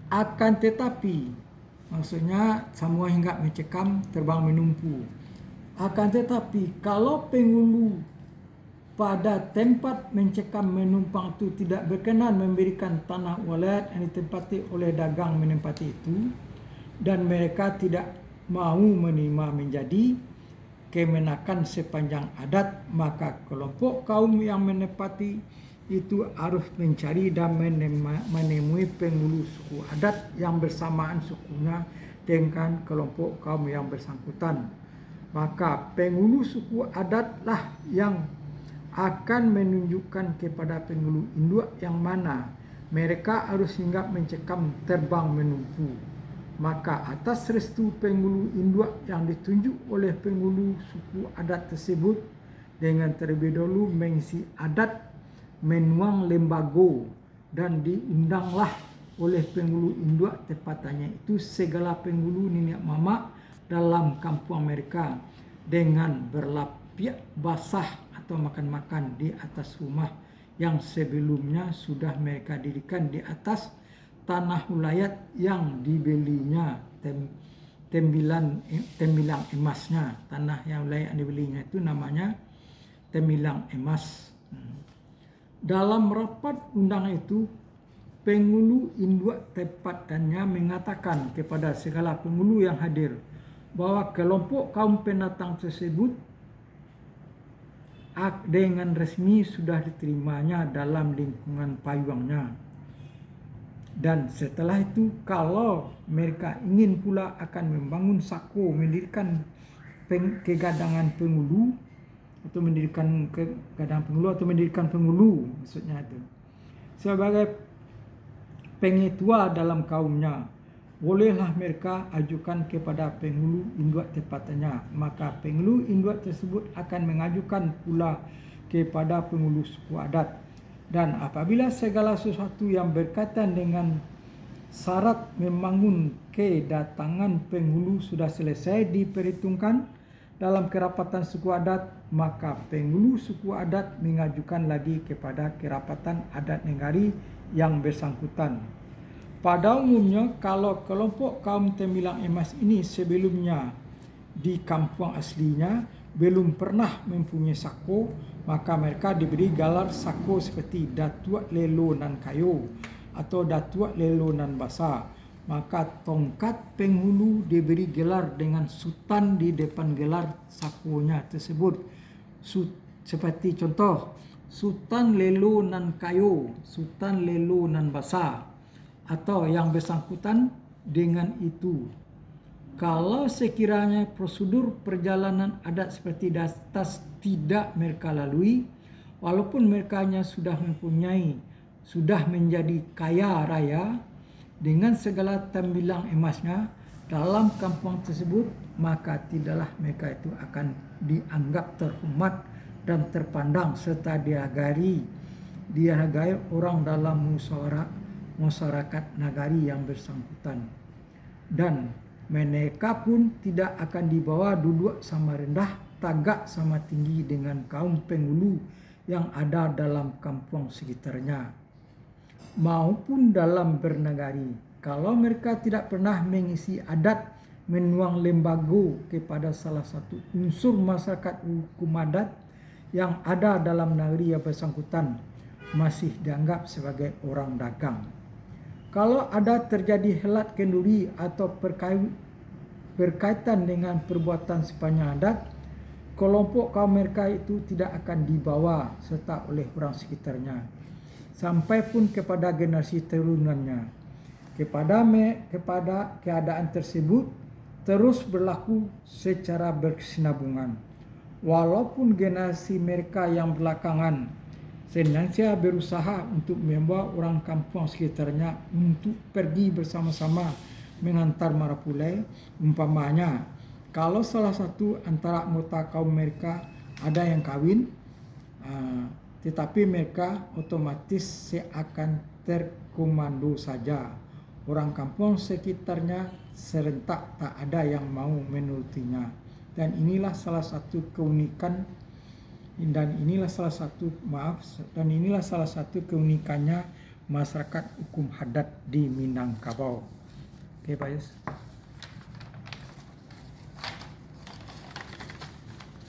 Akan tetapi, maksudnya semua hingga mencekam terbang menumpu. Akan tetapi kalau penghulu pada tempat mencekam menumpang itu tidak berkenan memberikan tanah walet yang ditempati oleh dagang menempati itu, dan mereka tidak mau menerima menjadi kemenakan sepanjang adat, maka kelompok kaum yang menempati itu harus mencari dan menemui penghulu suku adat yang bersamaan sukunya dengan kelompok kaum yang bersangkutan. Maka penghulu suku adatlah yang akan menunjukkan kepada penghulu induk yang mana mereka harus hinggap mencekam terbang menumpu. Maka atas restu penghulu induk yang ditunjuk oleh penghulu suku adat tersebut, dengan terlebih dahulu mengisi adat menuang lembago, dan diundanglah oleh penghulu induk tepatannya itu segala penghulu nenek mamak dalam kampung mereka dengan berlapiak basah atau makan-makan di atas rumah yang sebelumnya sudah mereka dirikan di atas tanah ulayat yang dibelinya tembilang emasnya. Tanah yang ulayat yang dibelinya itu namanya tembilang emas. Dalam rapat undangan itu, penghulu induk tepatannya mengatakan kepada segala penghulu yang hadir bahwa kelompok kaum pendatang tersebut dengan resmi sudah diterimanya dalam lingkungan payungnya. Dan setelah itu, kalau mereka ingin pula akan membangun sako, mendirikan kegadangan penghulu, atau mendirikan kegadangan penghulu atau mendirikan penghulu, maksudnya itu sebagai pengetua dalam kaumnya, bolehlah mereka ajukan kepada penghulu induk tepatannya. Maka penghulu induk tersebut akan mengajukan pula kepada penghulu suku adat. Dan apabila segala sesuatu yang berkaitan dengan syarat membangun kedatangan penghulu sudah selesai diperhitungkan dalam kerapatan suku adat, maka penghulu suku adat mengajukan lagi kepada kerapatan adat negari yang bersangkutan. Pada umumnya, kalau kelompok kaum tembilang emas ini sebelumnya di kampung aslinya belum pernah mempunyai sako, maka mereka diberi gelar sako seperti Datuk Lelo Nan Kayu atau Datuk Lelo Nan Basa. Maka tongkat penghulu diberi gelar dengan sultan di depan gelar sakonya tersebut. Seperti contoh, Sultan Lelo Nan Kayu, Sultan Lelo Nan Basa, atau yang bersangkutan dengan itu. Kalau sekiranya prosedur perjalanan adat seperti di atas tidak mereka lalui, walaupun mereka sudah menjadi kaya raya dengan segala tembilang emasnya dalam kampung tersebut, maka tidaklah mereka itu akan dianggap terhormat dan terpandang serta dihargai orang dalam masyarakat nagari yang bersangkutan. Dan mereka pun tidak akan dibawa duduk sama rendah, tagak sama tinggi dengan kaum penghulu yang ada dalam kampung sekitarnya maupun dalam bernagari. Kalau mereka tidak pernah mengisi adat menuang lembago kepada salah satu unsur masyarakat hukum adat yang ada dalam negeri yang bersangkutan, masih dianggap sebagai orang dagang. Kalau ada terjadi helat kenduri atau berkaitan dengan perbuatan sepanjang adat, kelompok kaum mereka itu tidak akan dibawa serta oleh orang sekitarnya, sampai pun kepada generasi turunannya. Kepada keadaan tersebut terus berlaku secara berkesinambungan. Walaupun generasi mereka yang belakangan senantiasa berusaha untuk membawa orang kampung sekitarnya untuk pergi bersama-sama mengantar marapulai. Umpamanya, kalau salah satu antara anggota kaum mereka ada yang kawin, tetapi mereka otomatis akan terkomando saja. Orang kampung sekitarnya serentak tak ada yang mau menurutinya. Dan inilah salah satu keunikan dan inilah salah satu keunikannya masyarakat hukum adat di Minangkabau. Oke Pak Yus.